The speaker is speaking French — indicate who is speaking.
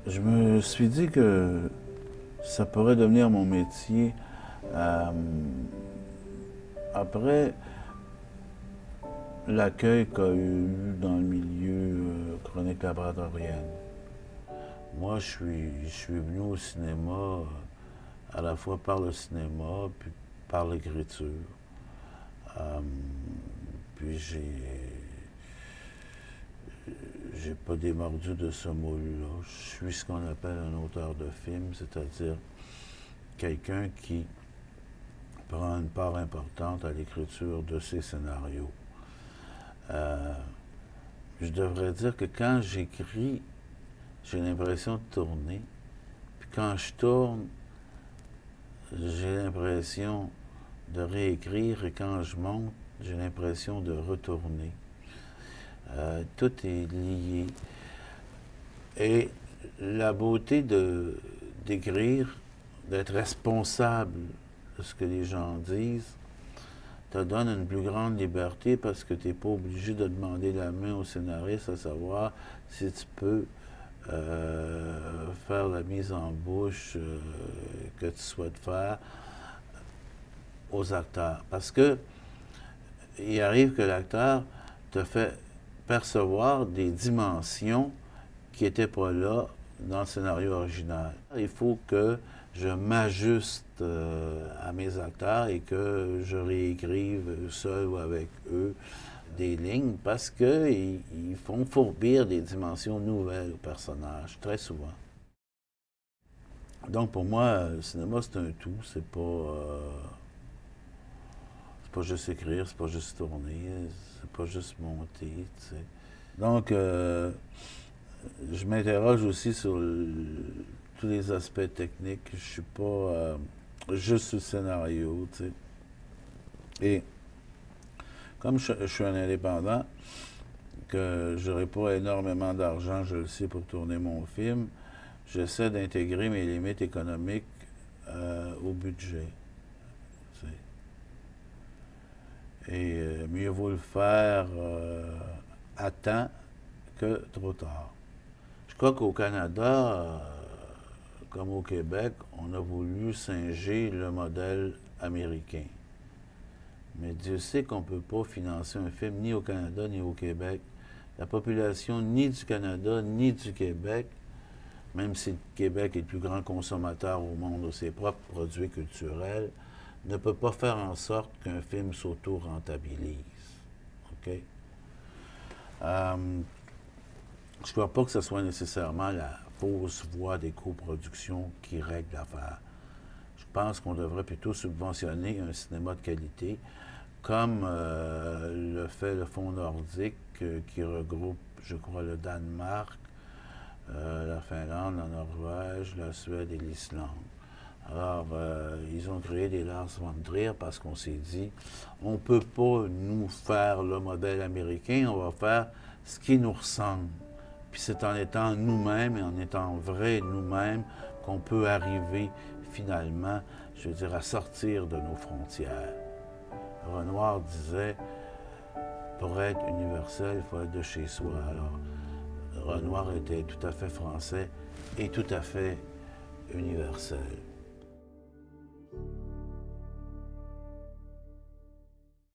Speaker 1: Je me suis dit que ça pourrait devenir mon métier après l'accueil qu'il y a eu dans le milieu chronique labradorienne. Moi, je suis venu au cinéma à la fois par le cinéma puis par l'écriture. Euh, puis j'ai pas démordu de ce moule-là. Je suis ce qu'on appelle un auteur de film, c'est-à-dire quelqu'un qui prend une part importante à l'écriture de ses scénarios. Je devrais dire que quand j'écris, j'ai l'impression de tourner. Puis quand je tourne, j'ai l'impression de réécrire. Et quand je monte, j'ai l'impression de retourner. Tout est lié. Et la beauté d'écrire, d'être responsable de ce que les gens disent, te donne une plus grande liberté parce que tu n'es pas obligé de demander la main au scénariste à savoir si tu peux faire la mise en bouche que tu souhaites faire aux acteurs. Parce que il arrive que l'acteur te fait percevoir des dimensions qui n'étaient pas là dans le scénario original. Il faut que je m'ajuste à mes acteurs et que je réécrive seul ou avec eux des lignes parce qu'ils font fourbir des dimensions nouvelles au personnage, très souvent. Donc pour moi, le cinéma c'est un tout, c'est pas juste écrire, c'est pas juste tourner, c'est pas juste monter, tu sais. Donc je m'interroge aussi sur tous les aspects techniques. Je suis pas juste sur le scénario, tu sais. Et comme je suis un indépendant, que j'aurai pas énormément d'argent, je le sais, pour tourner mon film, j'essaie d'intégrer mes limites économiques au budget. Tu sais. Et mieux vaut le faire à temps que trop tard. Je crois qu'au Canada, comme au Québec, on a voulu singer le modèle américain. Mais Dieu sait qu'on ne peut pas financer un film ni au Canada ni au Québec. La population ni du Canada ni du Québec, même si le Québec est le plus grand consommateur au monde de ses propres produits culturels, ne peut pas faire en sorte qu'un film s'auto-rentabilise. OK? Je ne crois pas que ce soit nécessairement la fausse voie des coproductions qui règle l'affaire. Je pense qu'on devrait plutôt subventionner un cinéma de qualité, comme le fait le Fonds nordique qui regroupe, je crois, le Danemark, la Finlande, la Norvège, la Suède et l'Islande. Alors, ils ont créé des Lars von Trier parce qu'on s'est dit, on ne peut pas nous faire le modèle américain, on va faire ce qui nous ressemble. Puis c'est en étant nous-mêmes et en étant vrai nous-mêmes qu'on peut arriver finalement, je veux dire, à sortir de nos frontières. Renoir disait, pour être universel, il faut être de chez soi. Alors, Renoir était tout à fait français et tout à fait universel.